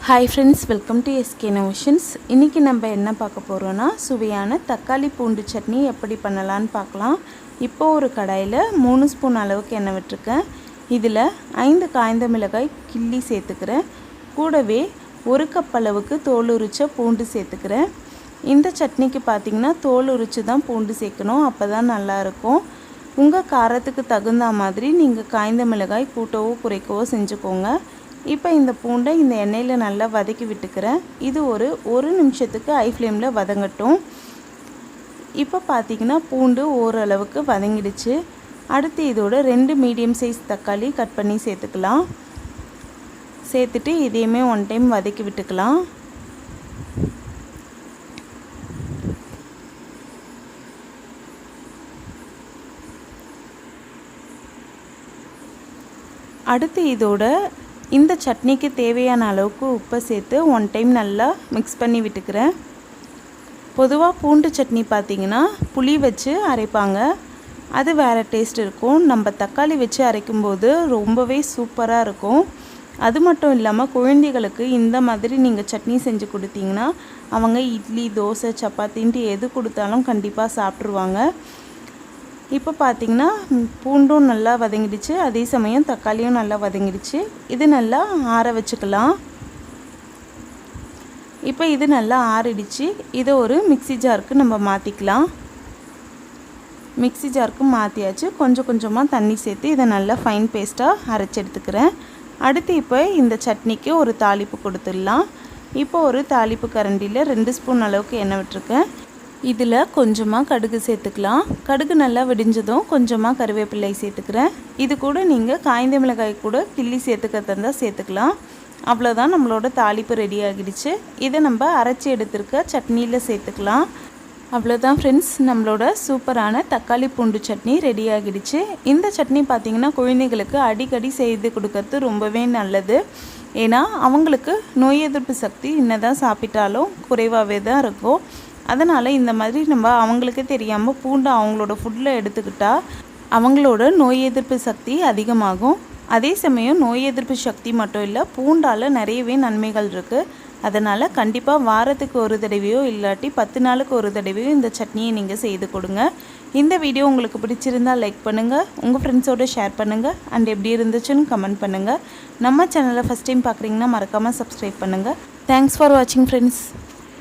Hi friends, welcome to SK Notions. இன்னைக்கு நம்ம என்ன பார்க்க போறோம்னா சுவையான தக்காளி பூண்டு சட்னி எப்படி பண்ணலாம்னு பார்க்கலாம். இப்போ ஒரு கடாயில 3 ஸ்பூன் அளவுக்கு எண்ணெய் விட்டுருக்கேன். இதில் 5 காய்ந்த மிளகாய் கிள்ளி சேர்த்துக்கிறேன். கூடவே 1 கப் அளவுக்கு தோல் உரிச்ச பூண்டு சேர்த்துக்கிறேன். இந்த சட்னிக்கு பார்த்தீங்கன்னா தோல் உரிச்சு தான் பூண்டு சேர்க்கணும், அப்பதான் நல்லா இருக்கும். உங்கள் காரத்துக்கு தகுந்த மாதிரி நீங்கள் காய்ந்த மிளகாய் கூட்டவோ குறைக்கவோ செஞ்சுக்கோங்க. இப்போ இந்த பூண்டை இந்த எண்ணெயில் நல்லா வதக்கி விட்டுக்கிறேன். இது ஒரு நிமிஷத்துக்கு ஹை ஃப்ளேமில் வதங்கட்டும். இப்போ பார்த்தீங்கன்னா பூண்டு ஓரளவுக்கு வதங்கிடுச்சு. அடுத்து இதோட 2 மீடியம் சைஸ் தக்காளி கட் பண்ணி சேர்த்துக்கலாம். சேர்த்துட்டு இதையுமே ஒன் டைம் வதக்கி விட்டுக்கலாம். அடுத்து இதோட இந்த சட்னிக்கு தேவையான அளவுக்கு உப்பை சேர்த்து ஒன் டைம் நல்லா மிக்ஸ் பண்ணி விட்டுக்கிறேன். பொதுவாக பூண்டு சட்னி பார்த்திங்கன்னா புளி வச்சு அரைப்பாங்க, அது வேறு டேஸ்ட் இருக்கும். நம்ம தக்காளி வச்சு அரைக்கும்போது ரொம்பவே சூப்பராக இருக்கும். அது மட்டும் இல்லாமல் குழந்தைகளுக்கு இந்த மாதிரி நீங்கள் சட்னி செஞ்சு கொடுத்தீங்கன்னா அவங்க இட்லி, தோசை, சப்பாத்தின்ட்டு எது கொடுத்தாலும் கண்டிப்பாக சாப்பிட்ருவாங்க. இப்போ பார்த்திங்கன்னா பூண்டும் நல்லா வதங்கிடுச்சு, அதே சமயம் தக்காளியும் நல்லா வதங்கிடுச்சு. இது நல்லா ஆற வச்சுக்கலாம். இப்போ இது நல்லா ஆறிடுச்சு. இதை ஒரு மிக்ஸி ஜாருக்கு நம்ம மாற்றிக்கலாம். மிக்ஸி ஜாருக்கு மாற்றியாச்சு. கொஞ்சம் கொஞ்சமாக தண்ணி சேர்த்து இதை நல்லா ஃபைன் பேஸ்ட்டாக அரைச்சி எடுத்துக்கிறேன். அடுத்து இப்போ இந்த சட்னிக்கு ஒரு தாளிப்பு கொடுத்துடலாம். இப்போ ஒரு தாளிப்பு கரண்டியில் 2 ஸ்பூன் அளவுக்கு எண்ணெய் விட்டுருக்கேன். இதில் கொஞ்சமாக கடுகு சேர்த்துக்கலாம். கடுகு நல்லா வெடிஞ்சதும் கொஞ்சமாக கருவேப்பிலை சேர்த்துக்கிறேன். இது கூட நீங்கள் காய்ந்த மிளகாய் கூட கிள்ளி சேர்த்துக்கிறதா சேர்த்துக்கலாம். அவ்வளோதான், நம்மளோட தாளிப்பு ரெடி ஆகிடுச்சு. இதை நம்ம அரைச்சி எடுத்துருக்க சட்னியில் சேர்த்துக்கலாம். அவ்வளோதான் ஃப்ரெண்ட்ஸ், நம்மளோட சூப்பரான தக்காளி பூண்டு சட்னி ரெடி ஆகிடுச்சு. இந்த சட்னி பார்த்திங்கன்னா குழந்தைகளுக்கு அடிக்கடி செய்து கொடுக்கறது ரொம்பவே நல்லது. ஏன்னா அவங்களுக்கு நோய் எதிர்ப்பு சக்தி என்னதான் சாப்பிட்டாலும் குறைவாகவே தான் இருக்கும். அதனால் இந்த மாதிரி நம்ம அவங்களுக்கே தெரியாமல் பூண்டை அவங்களோட ஃபுட்டில் எடுத்துக்கிட்டால் அவங்களோட நோய் எதிர்ப்பு சக்தி அதிகமாகும். அதே சமயம் நோய் எதிர்ப்பு சக்தி மட்டும் இல்லை, பூண்டால் நிறையவே நன்மைகள் இருக்குது. அதனால் கண்டிப்பாக வாரத்துக்கு ஒரு தடவையோ இல்லாட்டி 10 நாளுக்கு ஒரு தடவையோ இந்த சட்னியை நீங்கள் செய்து கொடுங்க. இந்த வீடியோ உங்களுக்கு பிடிச்சிருந்தால் லைக் பண்ணுங்கள், உங்கள் ஃப்ரெண்ட்ஸோடு ஷேர் பண்ணுங்கள், அண்ட் எப்படி இருந்துச்சுன்னு கமெண்ட் பண்ணுங்கள். நம்ம சேனலை ஃபஸ்ட் டைம் பார்க்குறீங்கன்னா மறக்காமல் சப்ஸ்கிரைப் பண்ணுங்கள். தேங்க்ஸ் ஃபார் வாட்சிங் ஃப்ரெண்ட்ஸ்.